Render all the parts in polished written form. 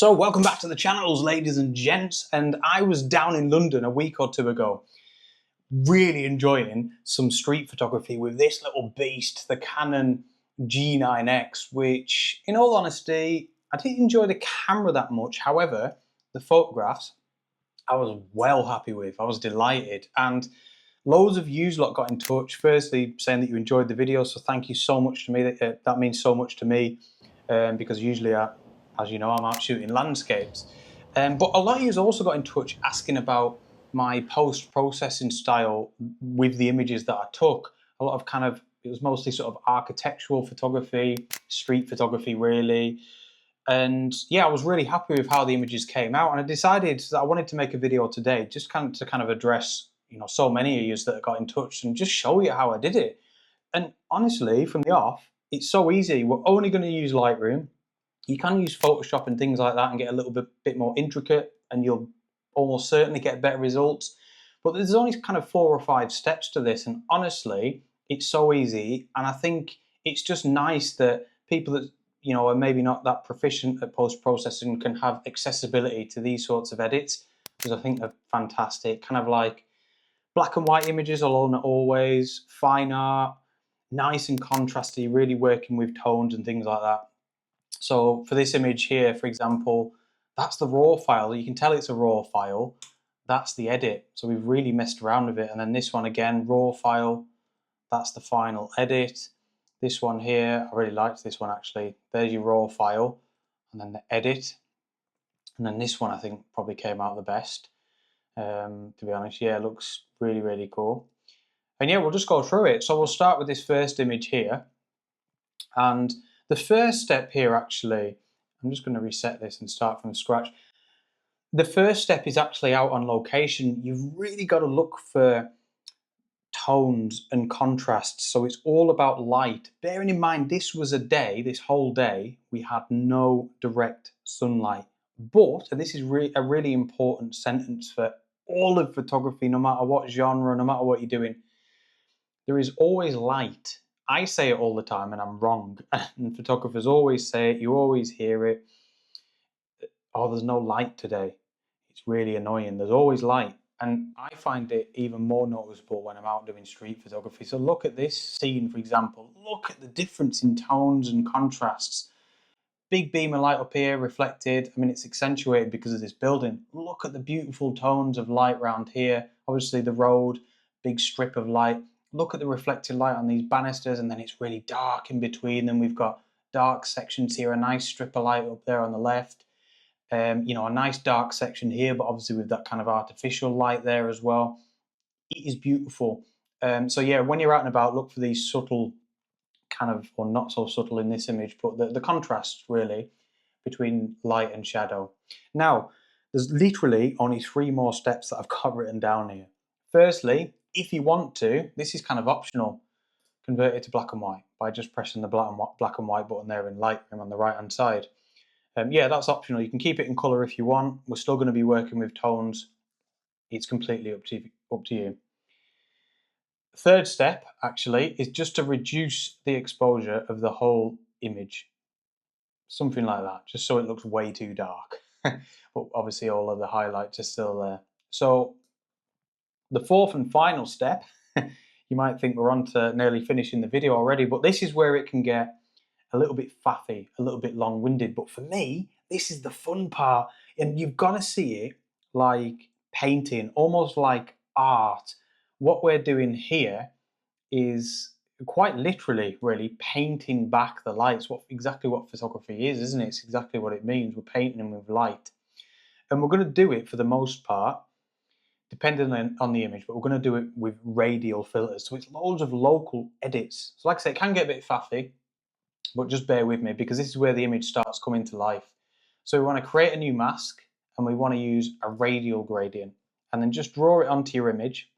So welcome back to the channels, ladies and gents, and I was down in London a week or two ago, really enjoying some street photography with this little beast, the Canon G9X, which, in all honesty, I didn't enjoy the camera that much. However, the photographs, I was well happy with. I was delighted, and loads of you lot got in touch, firstly saying that you enjoyed the video, so thank you so much to me. That means so much to me, because usually as you know, I'm out shooting landscapes. But a lot of you also got in touch asking about my post-processing style with the images that I took. A lot of it was mostly sort of architectural photography, street photography really. And yeah, I was really happy with how the images came out, and I decided that I wanted to make a video today just to address, so many of you that got in touch and just show you how I did it. And honestly, from the off, it's so easy. We're only going to use Lightroom. You can use Photoshop and things like that and get a little bit more intricate, and you'll almost certainly get better results. But there's only kind of 4 or 5 steps to this, and honestly, it's so easy. And I think it's just nice that people that are maybe not that proficient at post-processing can have accessibility to these sorts of edits, because I think they're fantastic. Kind of like black and white images alone always, fine art, nice and contrasty, really working with tones and things like that. So for this image here, for example, that's the raw file. You can tell it's a raw file. That's the edit. So we've really messed around with it. And then this one again, raw file. That's the final edit. This one here, I really liked this one actually. There's your raw file, and then the edit. And then this one I think probably came out the best. To be honest, yeah, it looks really, really cool. And yeah, we'll just go through it. So we'll start with this first image here. And the first step here, actually, I'm just going to reset this and start from scratch. The first step is actually out on location. You've really got to look for tones and contrasts. So it's all about light. Bearing in mind, this was a day, this whole day, we had no direct sunlight. But, and this is a really important sentence for all of photography, no matter what genre, no matter what you're doing, there is always light. I say it all the time and I'm wrong, and photographers always say it, you always hear it. Oh, there's no light today. It's really annoying. There's always light. And I find it even more noticeable when I'm out doing street photography. So look at this scene, for example. Look at the difference in tones and contrasts. Big beam of light up here, reflected. I mean, it's accentuated because of this building. Look at the beautiful tones of light around here. Obviously the road, big strip of light. Look at the reflected light on these banisters, and then it's really dark in between. Then we've got dark sections here, a nice strip of light up there on the left. A nice dark section here, but obviously with that kind of artificial light there as well. It is beautiful. So yeah, when you're out and about, look for these subtle or not so subtle in this image, but the contrast really between light and shadow. Now, there's literally only 3 more steps that I've got written down here. Firstly, if you want to, this is kind of optional, convert it to black and white by just pressing the black and white button there in Lightroom on the right hand side. Yeah, that's optional. You can keep it in color if you want. We're still going to be working with tones. It's completely up to you. Third step, actually, is just to reduce the exposure of the whole image. Something like that, just so it looks way too dark. But obviously all of the highlights are still there. So the fourth and final step, you might think we're on to nearly finishing the video already, but this is where it can get a little bit faffy, a little bit long-winded. But for me, this is the fun part, and you've got to see it like painting, almost like art. What we're doing here is quite literally, really, painting back the lights. Exactly what photography is, isn't it? It's exactly what it means. We're painting them with light. And we're going to do it, for the most part, depending on the image, but we're going to do it with radial filters. So it's loads of local edits. So like I say, it can get a bit faffy, but just bear with me, because this is where the image starts coming to life. So we want to create a new mask, and we want to use a radial gradient, and then just draw it onto your image.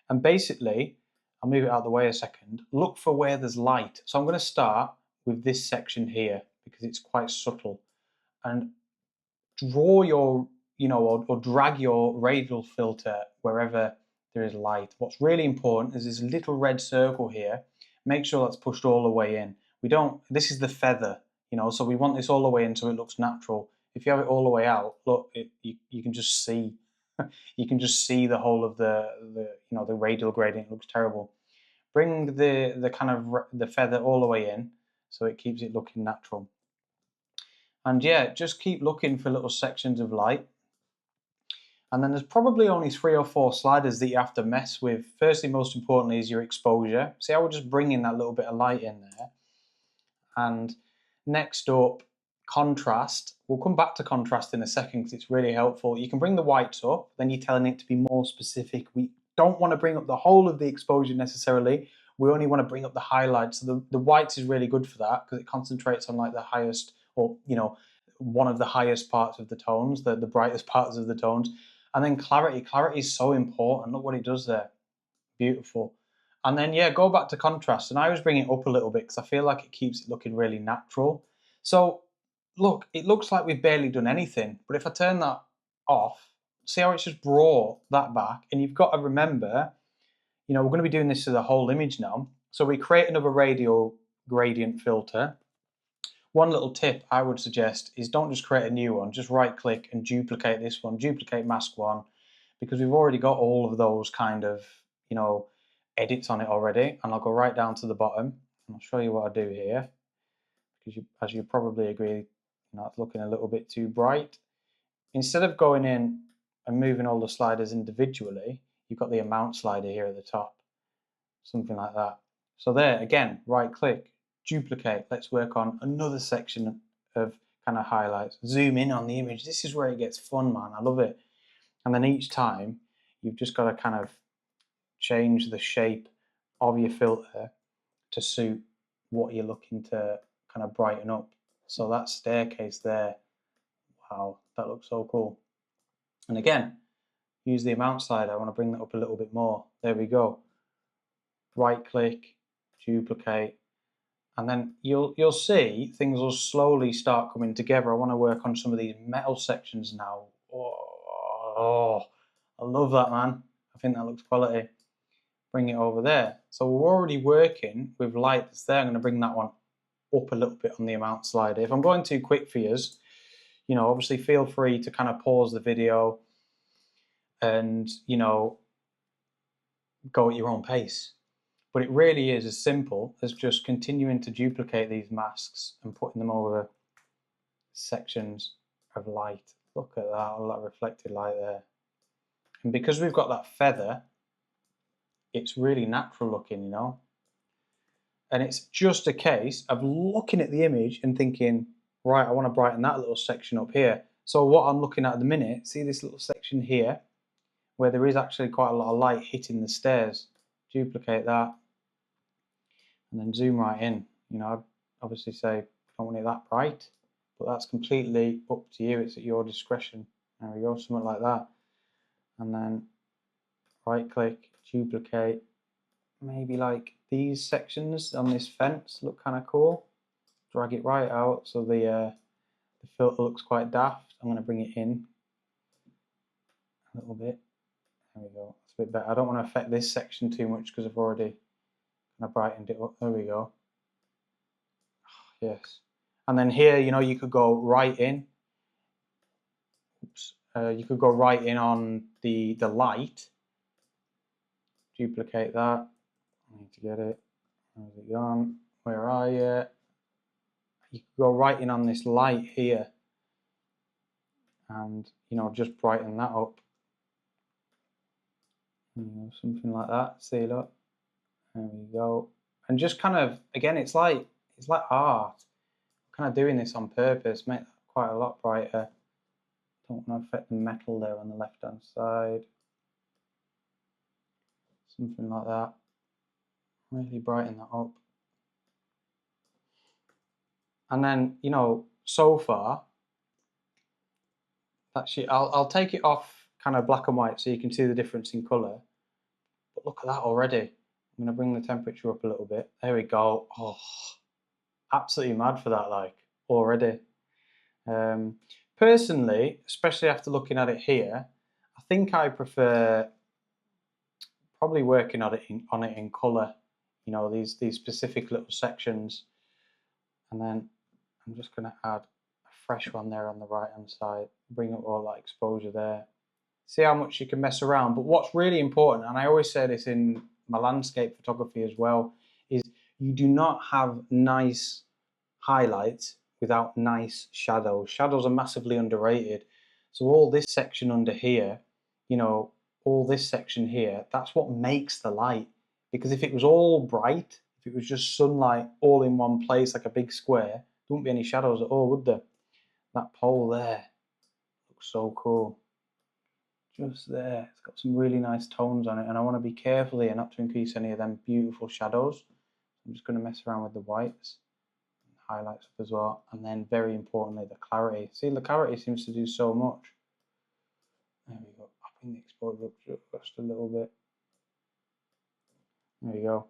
And basically, I'll move it out of the way a second, look for where there's light. So I'm going to start with this section here, because it's quite subtle, and draw your, or drag your radial filter wherever there is light. What's really important is this little red circle here. Make sure that's pushed all the way in. This is the feather, so we want this all the way in so it looks natural. If you have it all the way out, look, you can just see, you can just see the whole of the radial gradient. It looks terrible. Bring the kind of the feather all the way in, so it keeps it looking natural. And yeah, just keep looking for little sections of light. And then there's probably only 3 or 4 sliders that you have to mess with. Firstly, most importantly, is your exposure. See how we're just bringing that little bit of light in there. And next up, contrast. We'll come back to contrast in a second because it's really helpful. You can bring the whites up, then you're telling it to be more specific. We don't want to bring up the whole of the exposure necessarily. We only want to bring up the highlights. So the whites is really good for that because it concentrates on like the highest, or one of the highest parts of the tones, the brightest parts of the tones. And then clarity. Clarity is so important. Look what it does there. Beautiful. And then, yeah, go back to contrast. And I always bring it up a little bit because I feel like it keeps it looking really natural. So, look, it looks like we've barely done anything. But if I turn that off, see how it's just brought that back? And you've got to remember, we're going to be doing this to the whole image now. So we create another radial gradient filter. One little tip I would suggest is don't just create a new one. Just right-click and duplicate this one. Duplicate mask one. Because we've already got all of those kind of, edits on it already. And I'll go right down to the bottom and I'll show you what I do here, because as you probably agree, it's looking a little bit too bright. Instead of going in and moving all the sliders individually, you've got the amount slider here at the top, something like that. So there, again, right click, duplicate. Let's work on another section of kind of highlights. Zoom in on the image. This is where it gets fun, man. I love it. And then each time you've just got to kind of change the shape of your filter to suit what you're looking to kind of brighten up. So that staircase there, wow, that looks so cool. And again, use the amount slider. I want to bring that up a little bit more. There we go. Right click, duplicate, and then you'll see things will slowly start coming together. I want to work on some of these metal sections now. Oh, I love that, man. I think that looks quality. Bring it over there. So we're already working with light that's there. I'm going to bring that one up a little bit on the amount slider. If I'm going too quick for you, obviously feel free to kind of pause the video and, go at your own pace. But it really is as simple as just continuing to duplicate these masks and putting them over sections of light. Look at that, all that reflected light there. And because we've got that feather, it's really natural looking, And it's just a case of looking at the image and thinking, right, I want to brighten that little section up here. So what I'm looking at the minute, see this little section here, where there is actually quite a lot of light hitting the stairs. Duplicate that, and then zoom right in. I'd obviously say I don't want it that bright, but that's completely up to you. It's at your discretion. There we go, something like that. And then right click, duplicate. Maybe like these sections on this fence look kind of cool. Drag it right out so the filter looks quite daft. I'm going to bring it in a little bit. There we go. It's a bit better. I don't want to affect this section too much because I've already kind of brightened it up. There we go. Yes. And then here, you could go right in. Oops. You could go right in on the light. Duplicate that. I need to get it. Where's it gone? Where are you? You could go right in on this light here and, just brighten that up. Something like that. See, look. There we go. And just kind of, again, it's like art. I'm kind of doing this on purpose, make that quite a lot brighter. Don't want to affect the metal there on the left-hand side. Something like that. Really brighten that up. And then, so far, actually, I'll take it off kind of black and white so you can see the difference in colour. But look at that already. I'm going to bring the temperature up a little bit. There we go. Oh, absolutely mad for that, like, already. Personally, especially after looking at it here, I think I prefer probably working on it in colour. These specific little sections. And then I'm just going to add a fresh one there on the right hand side, bring up all that exposure there. See how much you can mess around. But what's really important, and I always say this in my landscape photography as well, is you do not have nice highlights without nice shadows. Shadows are massively underrated. So all this section under here, you know, all this section here, that's what makes the light. Because if it was all bright, if it was just sunlight all in one place like a big square, there wouldn't be any shadows at all, would there? That pole there looks so cool. Just there, it's got some really nice tones on it, and I want to be careful here not to increase any of them beautiful shadows. I'm just going to mess around with the whites, highlights up as well, and then very importantly the clarity. See, the clarity seems to do so much. There we go, upping the exposure up just a little bit. There you go.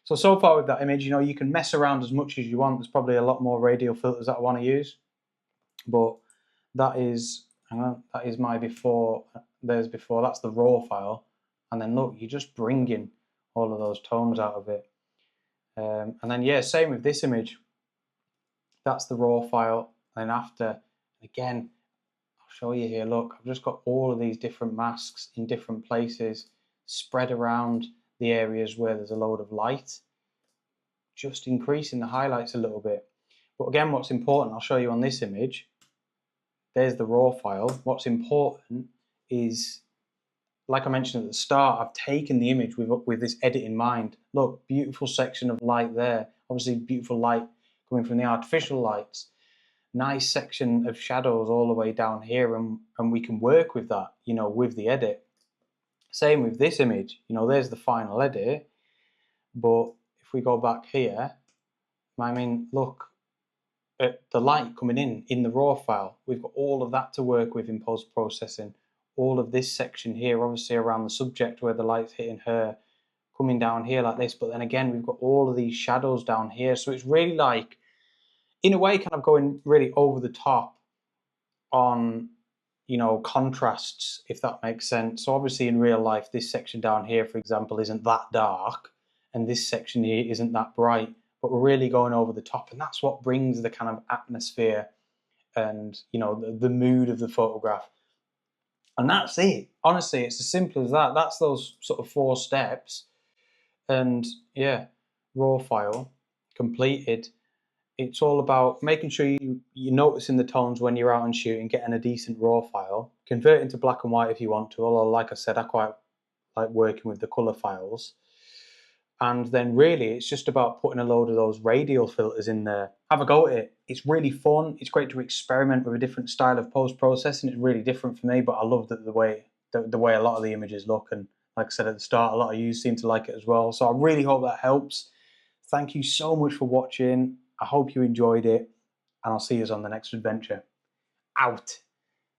So far with that image, you know, you can mess around as much as you want. There's probably a lot more radial filters that I want to use, but that is, hang on, that is my before. There's before, that's the raw file, and then look, you're just bringing all of those tones out of it. And then yeah, same with this image. That's the raw file, and then after, again, I'll show you here, look, I've just got all of these different masks in different places, spread around the areas where there's a load of light, just increasing the highlights a little bit. But again, what's important, I'll show you on this image, there's the raw file. What's important is, like I mentioned at the start, I've taken the image with this edit in mind. Look, beautiful section of light there. Obviously beautiful light coming from the artificial lights. Nice section of shadows all the way down here, and we can work with that, you know, with the edit. Same with this image, you know, there's the final edit, but if we go back here, I mean, look at the light coming in the raw file. We've got all of that to work with in post-processing. All of this section here, obviously around the subject where the light's hitting her, coming down here like this, but then again, we've got all of these shadows down here. So it's really like, in a way, kind of going really over the top on, you know, contrasts, if that makes sense. So obviously in real life, this section down here, for example, isn't that dark, and this section here isn't that bright, but we're really going over the top, and that's what brings the kind of atmosphere and, you know, the mood of the photograph. And that's it. Honestly, it's as simple as that. That's those sort of 4 steps. And yeah, raw file completed. It's all about making sure you're noticing the tones when you're out and shooting, getting a decent raw file. Convert into black and white if you want to, although like I said, I quite like working with the color files. And then really it's just about putting a load of those radial filters in there. Have a go at it. It's really fun. It's great to experiment with a different style of post-processing. It's really different for me, but I love the way a lot of the images look. And like I said at the start, a lot of you seem to like it as well. So I really hope that helps. Thank you so much for watching. I hope you enjoyed it, and I'll see you on the next adventure. Out.